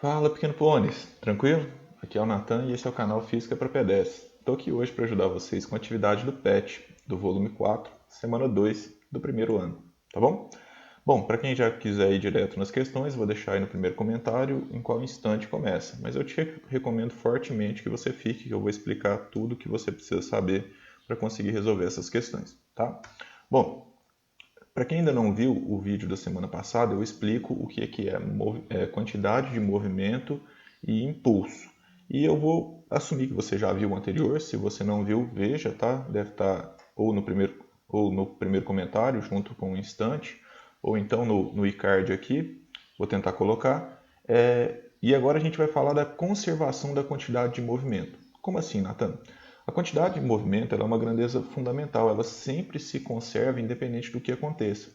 Fala, pequeno pôneis, tranquilo? Aqui é o Nathan e esse é o canal Física para Pedestres. Estou aqui hoje para ajudar vocês com a atividade do PET, do volume 4, semana 2 do primeiro ano, tá bom? Bom, para quem já quiser ir direto nas questões, vou deixar aí no primeiro comentário em qual instante começa, mas eu te recomendo fortemente que você fique, que eu vou explicar tudo o que você precisa saber para conseguir resolver essas questões, tá? Bom, para quem ainda não viu o vídeo da semana passada, eu explico o que é quantidade de movimento e impulso. E eu vou assumir que você já viu o anterior. Se você não viu, veja, tá? Deve estar ou no primeiro comentário, junto com o instante, ou então no iCard aqui. Vou tentar colocar. E agora a gente vai falar da conservação da quantidade de movimento. Como assim, Nathan? A quantidade de movimento é uma grandeza fundamental, ela sempre se conserva independente do que aconteça.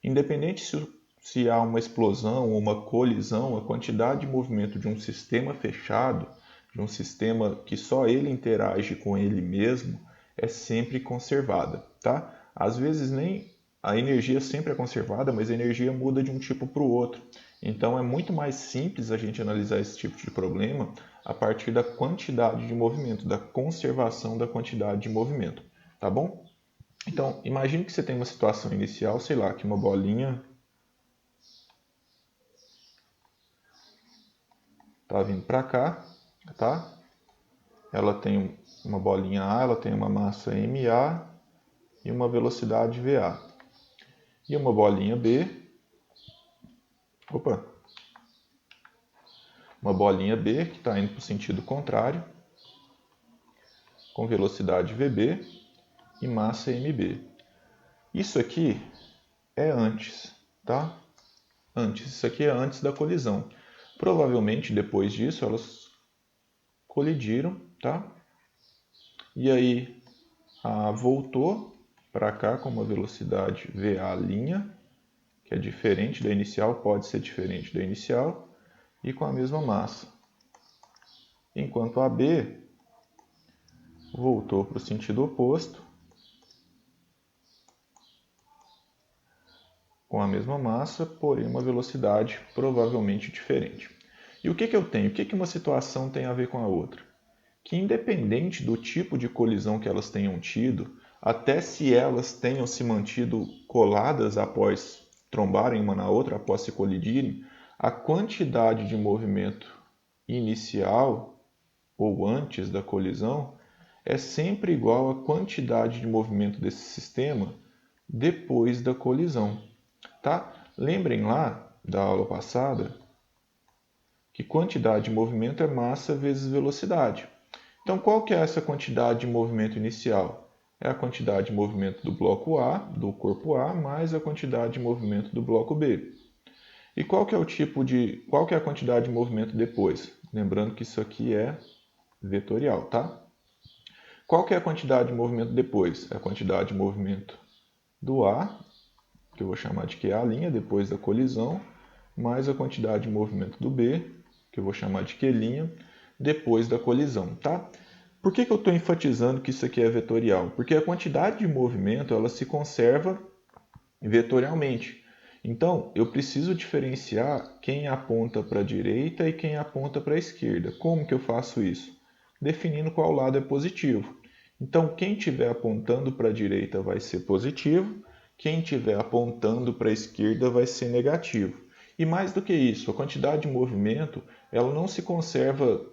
Independente se há uma explosão ou uma colisão, a quantidade de movimento de um sistema fechado, de um sistema que só ele interage com ele mesmo, é sempre conservada, tá? Às vezes nem a energia sempre é conservada, mas a energia muda de um tipo para o outro. Então é muito mais simples a gente analisar esse tipo de problema a partir da quantidade de movimento, da conservação da quantidade de movimento, tá bom? Então, imagine que você tem uma situação inicial, sei lá, que uma bolinha está vindo para cá, tá? Ela tem uma bolinha A, ela tem uma massa MA e uma velocidade VA. E uma bolinha B, opa, uma bolinha B que está indo para o sentido contrário, com velocidade VB e massa MB. Isso aqui é antes, tá? Antes, isso aqui é antes da colisão. Provavelmente depois disso elas colidiram, tá? E aí A voltou para cá com uma velocidade VA', que é diferente da inicial, pode ser diferente da inicial, e com a mesma massa. Enquanto a B voltou para o sentido oposto, com a mesma massa, porém uma velocidade provavelmente diferente. E o que eu tenho? O que uma situação tem a ver com a outra? Que independente do tipo de colisão que elas tenham tido, até se elas tenham se mantido coladas após trombarem uma na outra, após se colidirem, a quantidade de movimento inicial ou antes da colisão é sempre igual à quantidade de movimento desse sistema depois da colisão. Tá? Lembrem lá da aula passada que quantidade de movimento é massa vezes velocidade. Então, qual que é essa quantidade de movimento inicial? É a quantidade de movimento do bloco A, do corpo A, mais a quantidade de movimento do bloco B. E qual que é a quantidade de movimento depois? Lembrando que isso aqui é vetorial, tá? Qual que é a quantidade de movimento depois? É a quantidade de movimento do A, que eu vou chamar de QA', depois da colisão, mais a quantidade de movimento do B, que eu vou chamar de Q', depois da colisão, tá? Por que eu estou enfatizando que isso aqui é vetorial? Porque a quantidade de movimento ela se conserva vetorialmente. Então, eu preciso diferenciar quem aponta para a direita e quem aponta para a esquerda. Como que eu faço isso? Definindo qual lado é positivo. Então, quem estiver apontando para a direita vai ser positivo, quem estiver apontando para a esquerda vai ser negativo. E mais do que isso, a quantidade de movimento ela não se conserva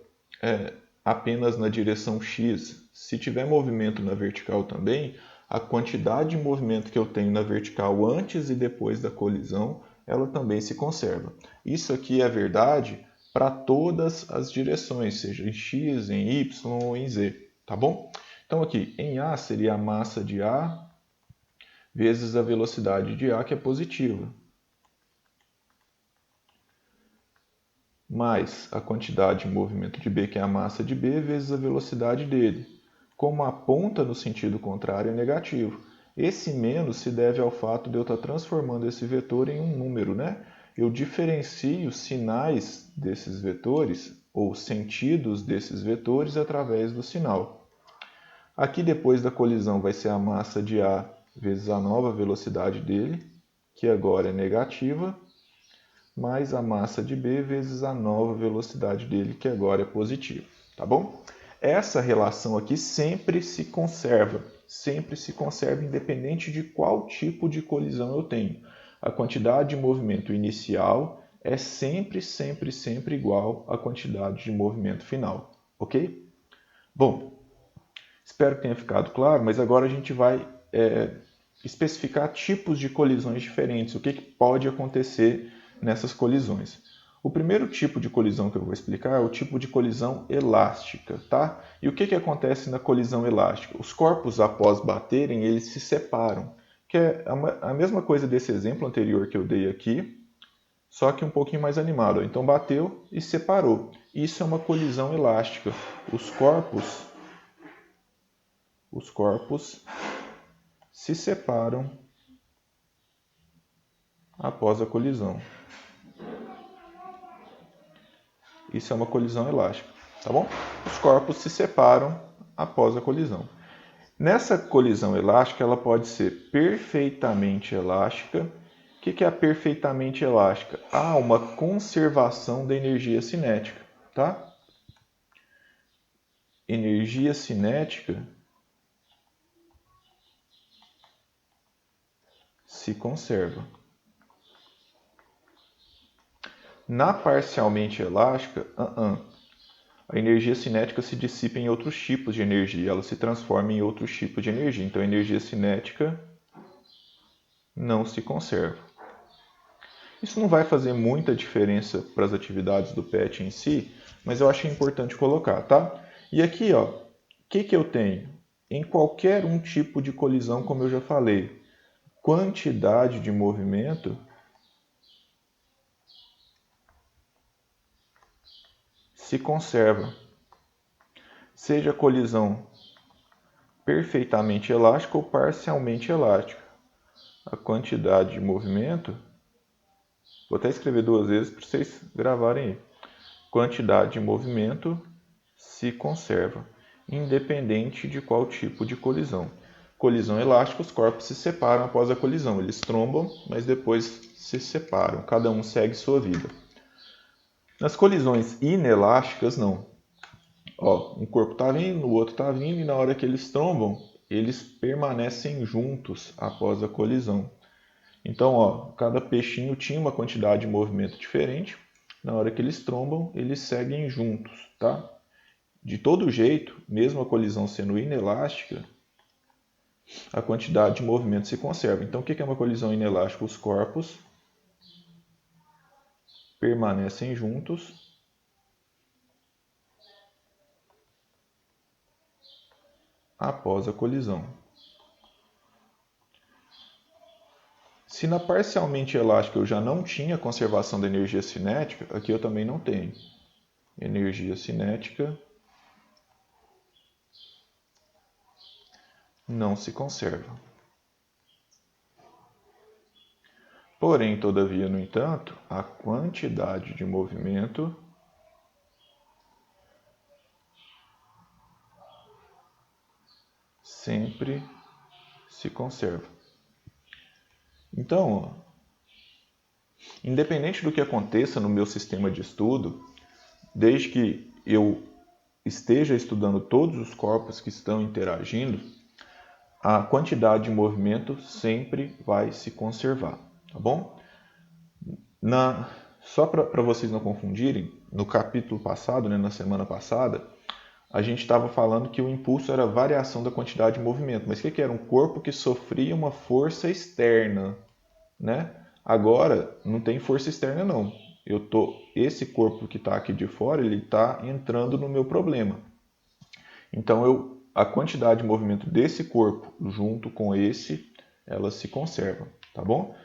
apenas na direção X. Se tiver movimento na vertical também, a quantidade de movimento que eu tenho na vertical antes e depois da colisão, ela também se conserva. Isso aqui é verdade para todas as direções, seja em X, em Y ou em Z, tá bom? Então aqui, em A seria a massa de A vezes a velocidade de A, que é positiva, mais a quantidade de movimento de B, que é a massa de B, vezes a velocidade dele. Como aponta no sentido contrário, é negativo. Esse menos se deve ao fato de eu estar transformando esse vetor em um número, né? Eu diferencio sinais desses vetores, ou sentidos desses vetores, através do sinal. Aqui depois da colisão vai ser a massa de A vezes a nova velocidade dele, que agora é negativa, mais a massa de B vezes a nova velocidade dele, que agora é positiva, tá bom? Essa relação aqui sempre se conserva independente de qual tipo de colisão eu tenho. A quantidade de movimento inicial é sempre igual à quantidade de movimento final, ok? Bom, espero que tenha ficado claro, mas agora a gente vai especificar tipos de colisões diferentes, o que pode acontecer nessas colisões. O primeiro tipo de colisão que eu vou explicar é o tipo de colisão elástica, tá? E o que acontece na colisão elástica? Os corpos, após baterem, eles se separam, que é a mesma coisa desse exemplo anterior que eu dei aqui, só que um pouquinho mais animado. Então, bateu e separou. Isso é uma colisão elástica. Os corpos se separam após a colisão. Isso é uma colisão elástica, tá bom? Os corpos se separam após a colisão. Nessa colisão elástica, ela pode ser perfeitamente elástica. O que é a perfeitamente elástica? Há uma conservação da energia cinética, tá? Energia cinética se conserva. Na parcialmente elástica, a energia cinética se dissipa em outros tipos de energia, ela se transforma em outros tipos de energia. Então, a energia cinética não se conserva. Isso não vai fazer muita diferença para as atividades do PET em si, mas eu acho importante colocar, tá? E aqui, ó, o que eu tenho? Em qualquer um tipo de colisão, como eu já falei, quantidade de movimento se conserva. Seja colisão perfeitamente elástica ou parcialmente elástica. A quantidade de movimento, vou até escrever 2 vezes para vocês gravarem aí. Quantidade de movimento se conserva, independente de qual tipo de colisão. Colisão elástica, os corpos se separam após a colisão. Eles trombam, mas depois se separam. Cada um segue sua vida. Nas colisões inelásticas, não. Ó, um corpo está vindo, o outro está vindo, e na hora que eles trombam, eles permanecem juntos após a colisão. Então, ó, cada peixinho tinha uma quantidade de movimento diferente. Na hora que eles trombam, eles seguem juntos, tá? De todo jeito, mesmo a colisão sendo inelástica, a quantidade de movimento se conserva. Então, o que é uma colisão inelástica? Os corpos permanecem juntos após a colisão. Se na parcialmente elástica eu já não tinha conservação da energia cinética, aqui eu também não tenho. Energia cinética não se conserva. Porém, todavia, no entanto, a quantidade de movimento sempre se conserva. Então, independente do que aconteça no meu sistema de estudo, desde que eu esteja estudando todos os corpos que estão interagindo, a quantidade de movimento sempre vai se conservar, tá bom? Só para vocês não confundirem, no capítulo passado, na semana passada, a gente estava falando que o impulso era a variação da quantidade de movimento. Mas o que era? Um corpo que sofria uma força externa, né? Agora, não tem força externa, não. Esse corpo que está aqui de fora, ele está entrando no meu problema. Então, a quantidade de movimento desse corpo junto com esse, ela se conserva, tá bom?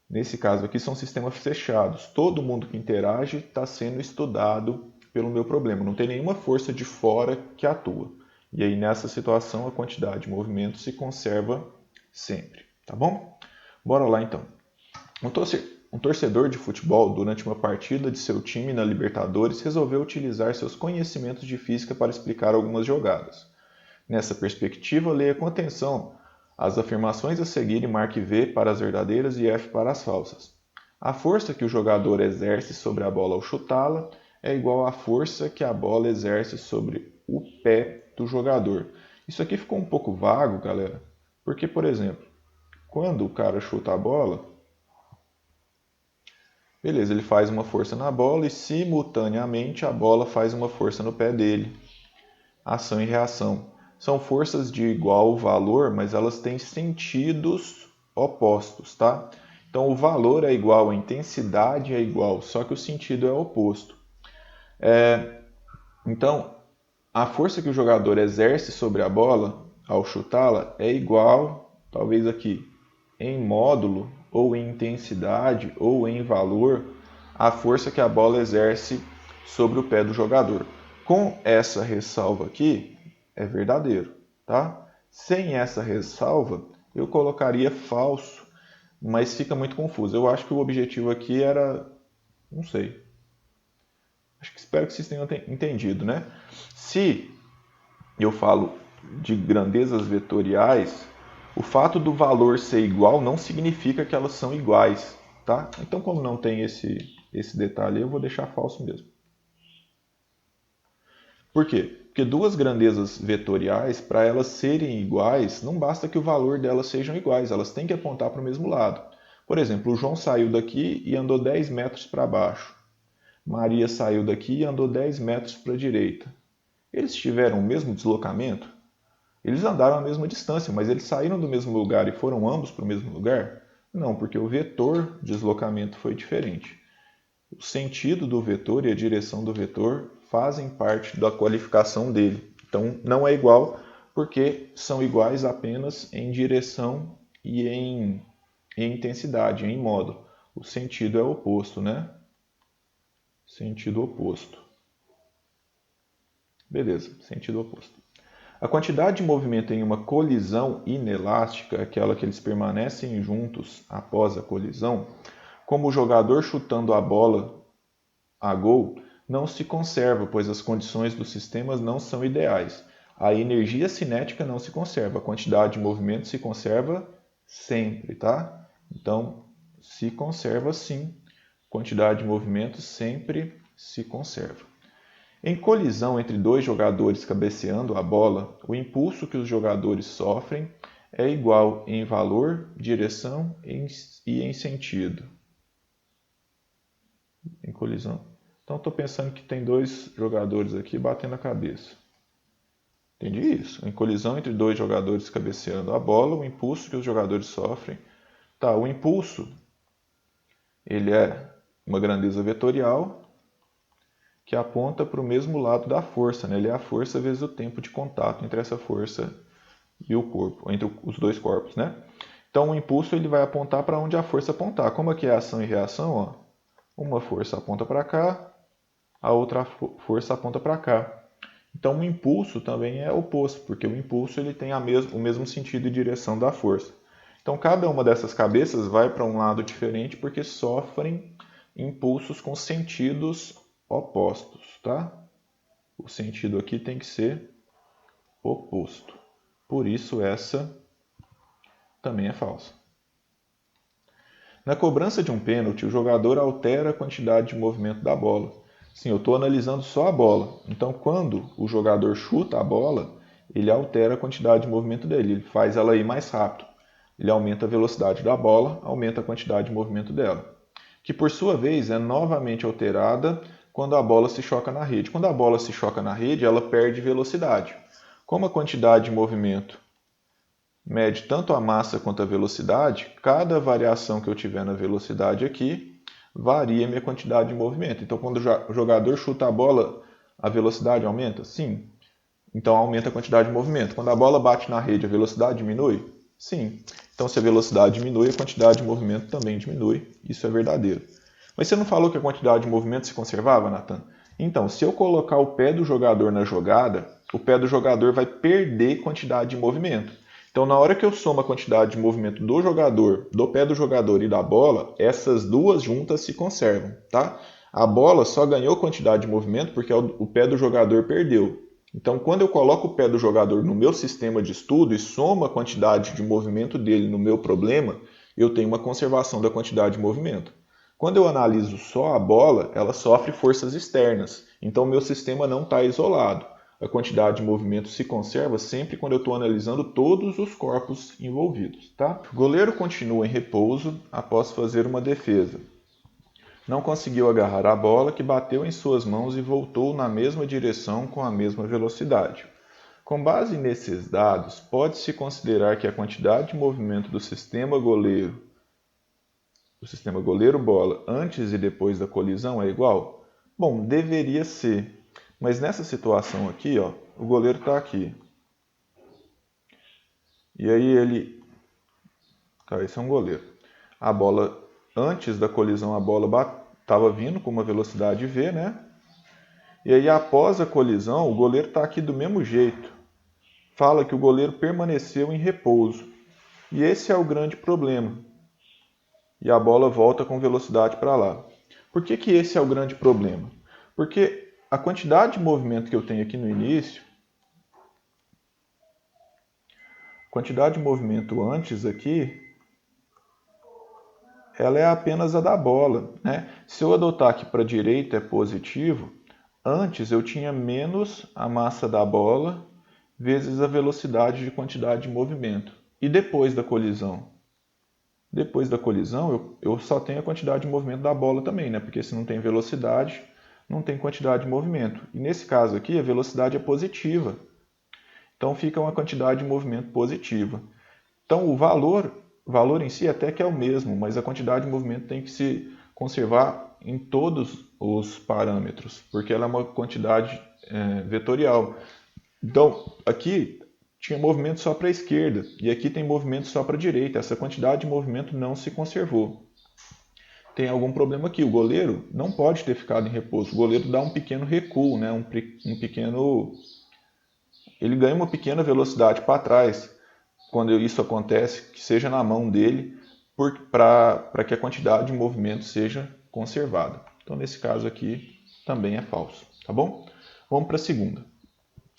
Nesse caso aqui, são sistemas fechados. Todo mundo que interage está sendo estudado pelo meu problema. Não tem nenhuma força de fora que atua. E aí, nessa situação, a quantidade de movimento se conserva sempre, tá bom? Bora lá, então. Um torcedor de futebol, durante uma partida de seu time na Libertadores, resolveu utilizar seus conhecimentos de física para explicar algumas jogadas. Nessa perspectiva, leia com atenção as afirmações a seguir e marque V para as verdadeiras e F para as falsas. A força que o jogador exerce sobre a bola ao chutá-la é igual à força que a bola exerce sobre o pé do jogador. Isso aqui ficou um pouco vago, galera, porque, por exemplo, quando o cara chuta a bola, beleza, ele faz uma força na bola e simultaneamente a bola faz uma força no pé dele. Ação e reação. São forças de igual valor, mas elas têm sentidos opostos, tá? Então o valor é igual, a intensidade é igual, só que o sentido é oposto. Então, a força que o jogador exerce sobre a bola ao chutá-la é igual, talvez aqui, em módulo, ou em intensidade, ou em valor, à força que a bola exerce sobre o pé do jogador. Com essa ressalva aqui, é verdadeiro, tá? Sem essa ressalva, eu colocaria falso, mas fica muito confuso. Eu acho que o objetivo aqui era, não sei. Espero que vocês tenham entendido, né? Se eu falo de grandezas vetoriais, o fato do valor ser igual não significa que elas são iguais, tá? Então, como não tem esse detalhe, eu vou deixar falso mesmo. Por quê? Porque duas grandezas vetoriais, para elas serem iguais, não basta que o valor delas sejam iguais, elas têm que apontar para o mesmo lado. Por exemplo, o João saiu daqui e andou 10 metros para baixo. Maria saiu daqui e andou 10 metros para a direita. Eles tiveram o mesmo deslocamento? Eles andaram a mesma distância, mas eles saíram do mesmo lugar e foram ambos para o mesmo lugar? Não, porque o vetor de deslocamento foi diferente. O sentido do vetor e a direção do vetor fazem parte da qualificação dele. Então, não é igual porque são iguais apenas em direção e em intensidade, em módulo. O sentido é oposto, né? Sentido oposto. Beleza, sentido oposto. A quantidade de movimento em uma colisão inelástica, aquela que eles permanecem juntos após a colisão, como o jogador chutando a bola a gol, não se conserva, pois as condições dos sistemas não são ideais. A energia cinética não se conserva, a quantidade de movimento se conserva sempre, tá? Então, se conserva sim, quantidade de movimento sempre se conserva. Em colisão entre dois jogadores cabeceando a bola, o impulso que os jogadores sofrem é igual em valor, direção e em sentido. Em colisão. Então estou pensando que tem dois jogadores aqui batendo a cabeça. Entendi isso. Em colisão entre dois jogadores cabeceando a bola, o impulso que os jogadores sofrem. Tá, o impulso ele é uma grandeza vetorial que aponta para o mesmo lado da força, né? Ele é a força vezes o tempo de contato entre essa força e o corpo, entre os dois corpos, né? Então o impulso ele vai apontar para onde a força apontar. Como aqui é ação e reação, ó, uma força aponta para cá, a outra força aponta para cá. Então o impulso também é oposto, porque o impulso ele tem o mesmo sentido e direção da força. Então cada uma dessas cabeças vai para um lado diferente porque sofrem impulsos com sentidos opostos, tá? O sentido aqui tem que ser oposto. Por isso essa também é falsa. Na cobrança de um pênalti, o jogador altera a quantidade de movimento da bola. Sim, eu estou analisando só a bola. Então, quando o jogador chuta a bola, ele altera a quantidade de movimento dele. Ele faz ela ir mais rápido. Ele aumenta a velocidade da bola, aumenta a quantidade de movimento dela. Que, por sua vez, é novamente alterada quando a bola se choca na rede. Quando a bola se choca na rede, ela perde velocidade. Como a quantidade de movimento mede tanto a massa quanto a velocidade, cada variação que eu tiver na velocidade aqui varia a minha quantidade de movimento. Então, quando o jogador chuta a bola, a velocidade aumenta? Sim. Então, aumenta a quantidade de movimento. Quando a bola bate na rede, a velocidade diminui? Sim. Então, se a velocidade diminui, a quantidade de movimento também diminui. Isso é verdadeiro. Mas você não falou que a quantidade de movimento se conservava, Nathan? Então, se eu colocar o pé do jogador na jogada, o pé do jogador vai perder quantidade de movimento. Então, na hora que eu somo a quantidade de movimento do jogador, do pé do jogador e da bola, essas duas juntas se conservam, tá? A bola só ganhou quantidade de movimento porque o pé do jogador perdeu. Então, quando eu coloco o pé do jogador no meu sistema de estudo e somo a quantidade de movimento dele no meu problema, eu tenho uma conservação da quantidade de movimento. Quando eu analiso só a bola, ela sofre forças externas, então meu sistema não está isolado. A quantidade de movimento se conserva sempre quando eu estou analisando todos os corpos envolvidos. Tá? O goleiro continua em repouso após fazer uma defesa. Não conseguiu agarrar a bola que bateu em suas mãos e voltou na mesma direção com a mesma velocidade. Com base nesses dados, pode-se considerar que a quantidade de movimento do sistema goleiro-bola antes e depois da colisão é igual? Bom, deveria ser. Mas nessa situação aqui, ó, o goleiro está aqui. E aí ele... Tá, esse é um goleiro. A bola, antes da colisão, a bola estava vindo com uma velocidade v, né? E aí após a colisão, o goleiro está aqui do mesmo jeito. Fala que o goleiro permaneceu em repouso. E esse é o grande problema. E a bola volta com velocidade para lá. Por que esse é o grande problema? Porque a quantidade de movimento que eu tenho aqui no início, a quantidade de movimento antes aqui, ela é apenas a da bola, né? Se eu adotar aqui para a direita é positivo, antes eu tinha menos a massa da bola vezes a velocidade de quantidade de movimento. E depois da colisão? Depois da colisão, eu só tenho a quantidade de movimento da bola também, né? Porque se não tem velocidade, não tem quantidade de movimento. E nesse caso aqui, a velocidade é positiva. Então fica uma quantidade de movimento positiva. Então o valor em si até que é o mesmo, mas a quantidade de movimento tem que se conservar em todos os parâmetros, porque ela é uma quantidade vetorial. Então, aqui tinha movimento só para a esquerda e aqui tem movimento só para a direita. Essa quantidade de movimento não se conservou. Tem algum problema aqui. O goleiro não pode ter ficado em repouso. O goleiro dá um pequeno recuo, né? Ele ganha uma pequena velocidade para trás quando isso acontece, que seja na mão dele, para que a quantidade de movimento seja conservada. Então, nesse caso aqui, também é falso. Tá bom? Vamos para a segunda.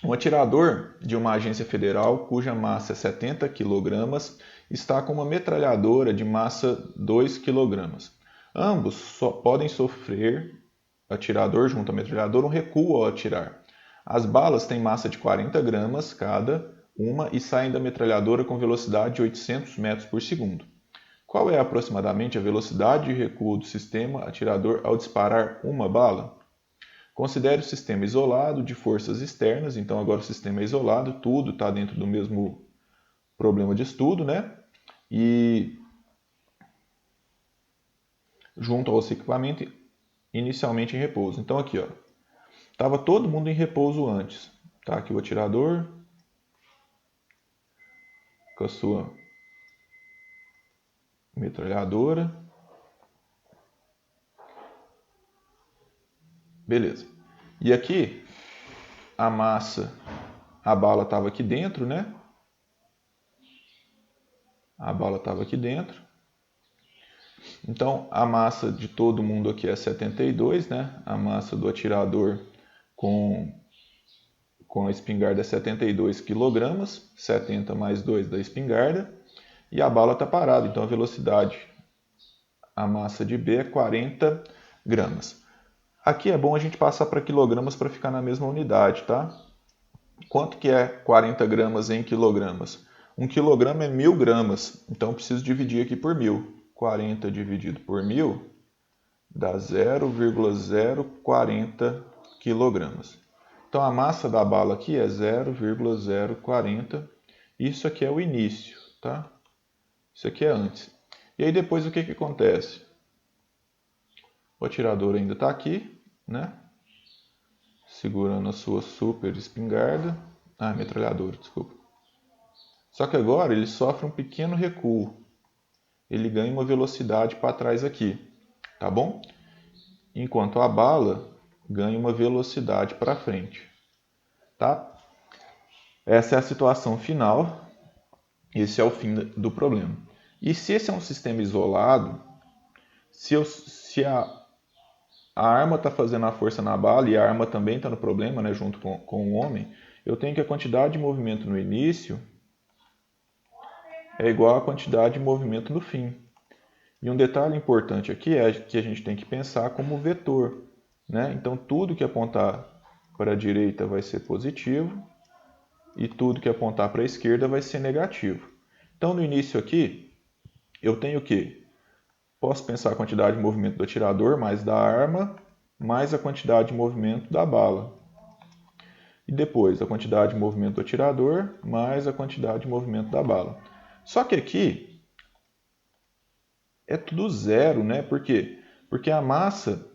Um atirador de uma agência federal, cuja massa é 70 kg, está com uma metralhadora de massa 2 kg. Ambos só podem sofrer, atirador junto à metralhadora, um recuo ao atirar. As balas têm massa de 40 gramas cada uma e saem da metralhadora com velocidade de 800 metros por segundo. Qual é aproximadamente a velocidade de recuo do sistema atirador ao disparar uma bala? Considere o sistema isolado de forças externas, então agora o sistema é isolado, tudo está dentro do mesmo problema de estudo, né? E junto ao equipamento inicialmente em repouso. Então aqui, ó, estava todo mundo em repouso antes. Tá aqui o atirador com a sua metralhadora. Beleza. E aqui a massa, a bala estava aqui dentro, né? A bala estava aqui dentro. Então, a massa de todo mundo aqui é 72, né? A massa do atirador com a espingarda é 72 kg, 70 mais 2 da espingarda, e a bala está parada, então a velocidade, a massa de B é 40 gramas. Aqui é bom a gente passar para quilogramas para ficar na mesma unidade, tá? Quanto que é 40 gramas em quilogramas? 1 quilograma é 1000 gramas, então preciso dividir aqui por 1000. 40 dividido por 1000 dá 0,040 quilogramas. Então a massa da bala aqui é 0,040. Isso aqui é o início, tá? Isso aqui é antes. E aí depois o que acontece? O atirador ainda está aqui, né? Segurando a sua super espingarda. Metralhadora, desculpa. Só que agora ele sofre um pequeno recuo. Ele ganha uma velocidade para trás aqui, tá bom? Enquanto a bala ganha uma velocidade para frente, tá? Essa é a situação final, esse é o fim do problema. E se esse é um sistema isolado, se a arma está fazendo a força na bala e a arma também está no problema, né, junto com o homem, eu tenho que a quantidade de movimento no início é igual à quantidade de movimento no fim. E um detalhe importante aqui é que a gente tem que pensar como vetor, né? Então, tudo que apontar para a direita vai ser positivo e tudo que apontar para a esquerda vai ser negativo. Então, no início aqui, eu tenho o quê? Posso pensar a quantidade de movimento do atirador mais da arma, mais a quantidade de movimento da bala. E depois, a quantidade de movimento do atirador mais a quantidade de movimento da bala. Só que aqui é tudo zero, né? Por quê? Porque a massa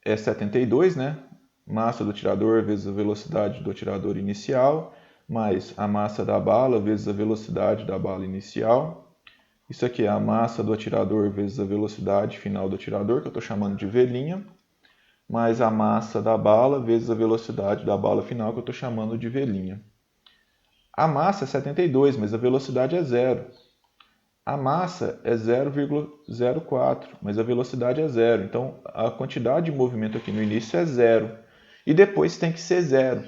é 72, né? Massa do atirador vezes a velocidade do atirador inicial, mais a massa da bala vezes a velocidade da bala inicial. Isso aqui é a massa do atirador vezes a velocidade final do atirador, que eu estou chamando de V', mais a massa da bala vezes a velocidade da bala final, que eu estou chamando de V'. A massa é 72, mas a velocidade é zero. A massa é 0,04, mas a velocidade é zero. Então, a quantidade de movimento aqui no início é zero. E depois tem que ser zero.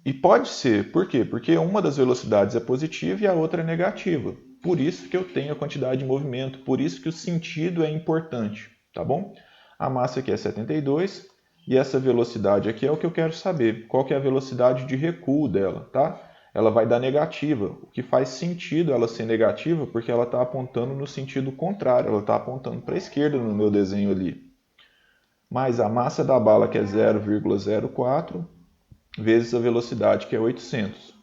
E pode ser, por quê? Porque uma das velocidades é positiva e a outra é negativa. Por isso que eu tenho a quantidade de movimento, por isso que o sentido é importante, tá bom? A massa aqui é 72 e essa velocidade aqui é o que eu quero saber. Qual que é a velocidade de recuo dela, tá? Ela vai dar negativa, o que faz sentido ela ser negativa porque ela está apontando no sentido contrário, ela está apontando para a esquerda no meu desenho ali. Mais a massa da bala, que é 0,04, vezes a velocidade, que é 800.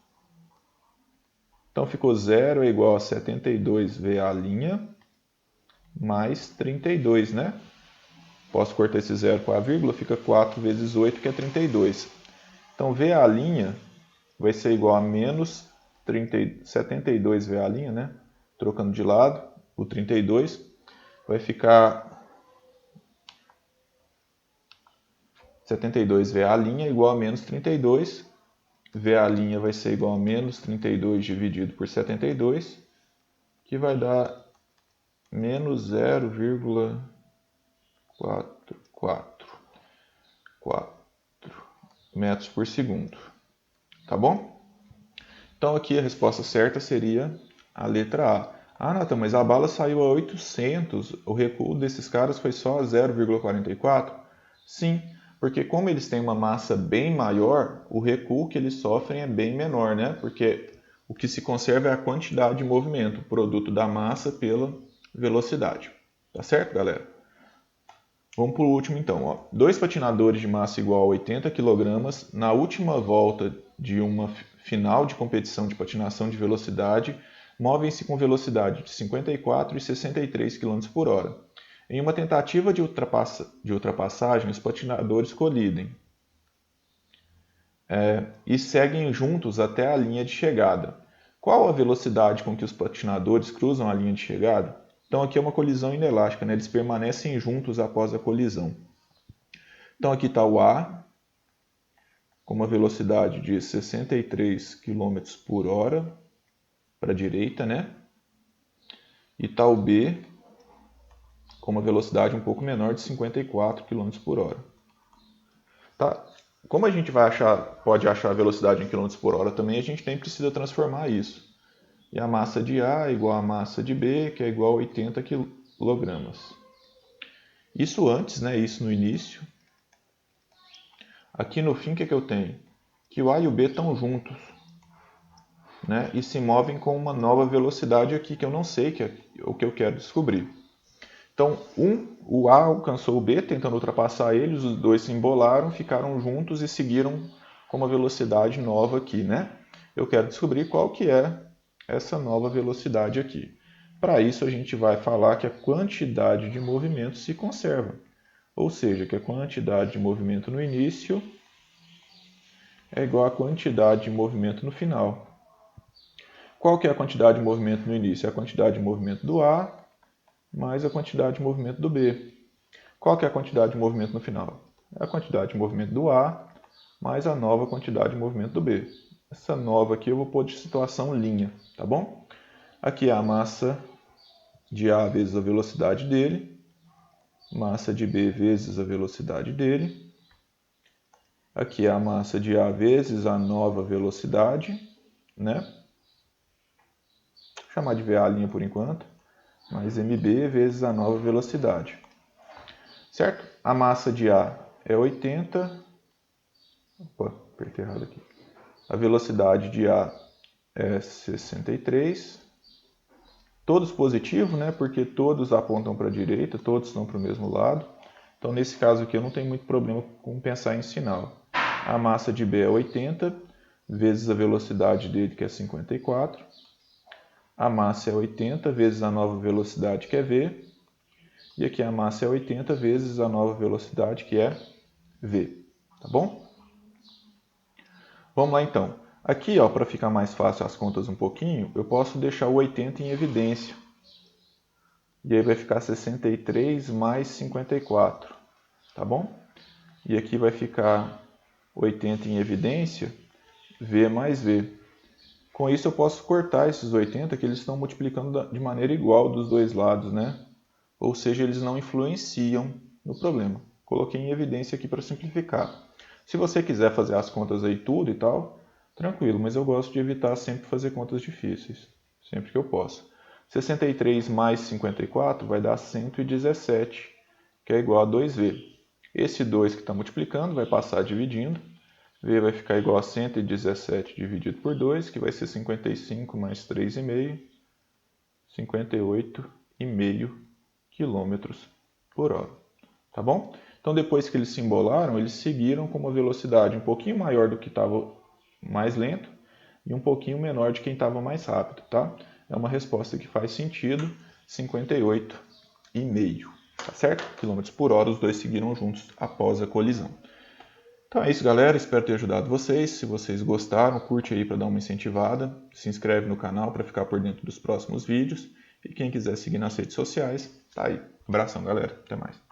Então ficou 0 é igual a 72 VA' mais 32, né? Posso cortar esse 0 com a vírgula, fica 4 vezes 8, que é 32. Então VA' vai ser igual a menos 72 VA', né? Trocando de lado, o 32 vai ficar 72 VA' igual a menos 32. VA' vai ser igual a menos 32 dividido por 72, que vai dar menos 0,444 metros por segundo. Tá bom? Então aqui a resposta certa seria a letra A. Ah, Nathan, mas a bala saiu a 800, o recuo desses caras foi só 0,44? Sim, porque como eles têm uma massa bem maior, o recuo que eles sofrem é bem menor, né? Porque o que se conserva é a quantidade de movimento, o produto da massa pela velocidade. Tá certo, galera? Vamos para o último então. Ó. Dois patinadores de massa igual a 80 kg na última volta de uma final de competição de patinação de velocidade movem-se com velocidade de 54 e 63 km por hora. Em uma tentativa de ultrapassagem, os patinadores colidem e seguem juntos até a linha de chegada. Qual a velocidade com que os patinadores cruzam a linha de chegada? Então aqui é uma colisão inelástica, né? Eles permanecem juntos após a colisão. Então aqui está o A, com uma velocidade de 63 km por hora, para a direita, né? E está o B, com uma velocidade um pouco menor de 54 km por hora. Tá? Como a gente pode achar a velocidade em km por hora também, a gente precisa transformar isso. E a massa de A é igual à massa de B, que é igual a 80 kg. Isso antes, né? Isso no início. Aqui no fim, o que eu tenho? Que o A e o B estão juntos, né? E se movem com uma nova velocidade aqui, que eu não sei, que é o que eu quero descobrir. Então, o A alcançou o B, tentando ultrapassar eles, os dois se embolaram, ficaram juntos e seguiram com uma velocidade nova aqui, né? Eu quero descobrir qual que é essa nova velocidade aqui. Para isso, a gente vai falar que a quantidade de movimento se conserva. Ou seja, que a quantidade de movimento no início é igual à quantidade de movimento no final. Qual que é a quantidade de movimento no início? É a quantidade de movimento do A mais a quantidade de movimento do B. Qual que é a quantidade de movimento no final? É a quantidade de movimento do A mais a nova quantidade de movimento do B. Essa nova aqui eu vou pôr de situação linha, tá bom? Aqui é a massa de A vezes a velocidade dele, massa de B vezes a velocidade dele. Aqui é a massa de A vezes a nova velocidade, né? Vou chamar de VA' por enquanto. mais mb vezes a nova velocidade. Certo? A massa de A é 80. Opa, apertei errado aqui. A velocidade de A é 63. Todos positivos, né? Porque todos apontam para a direita, todos estão para o mesmo lado. Então, nesse caso aqui, eu não tenho muito problema com pensar em sinal. A massa de B é 80, vezes a velocidade dele, que é 54. A massa é 80 vezes a nova velocidade, que é V. E aqui a massa é 80 vezes a nova velocidade, que é V. Tá bom? Vamos lá então. Aqui, para ficar mais fácil as contas um pouquinho, eu posso deixar o 80 em evidência. E aí vai ficar 63 mais 54. Tá bom? E aqui vai ficar 80 em evidência, V mais V. Com isso eu posso cortar esses 80, que eles estão multiplicando de maneira igual dos dois lados, né? Ou seja, eles não influenciam no problema. Coloquei em evidência aqui para simplificar. Se você quiser fazer as contas aí tudo e tal, tranquilo, mas eu gosto de evitar sempre fazer contas difíceis, sempre que eu posso. 63 mais 54 vai dar 117, que é igual a 2V. Esse 2 que está multiplicando vai passar dividindo. V vai ficar igual a 117 dividido por 2, que vai ser 55 mais 3,5, 58,5 km por hora. Tá bom? Então, depois que eles se embolaram, eles seguiram com uma velocidade um pouquinho maior do que estava mais lento e um pouquinho menor de quem estava mais rápido. Tá? É uma resposta que faz sentido, 58,5. Tá certo? Quilômetros por hora, os dois seguiram juntos após a colisão. Então é isso, galera. Espero ter ajudado vocês. Se vocês gostaram, curte aí para dar uma incentivada. Se inscreve no canal para ficar por dentro dos próximos vídeos. E quem quiser seguir nas redes sociais, tá aí. Abração, galera. Até mais.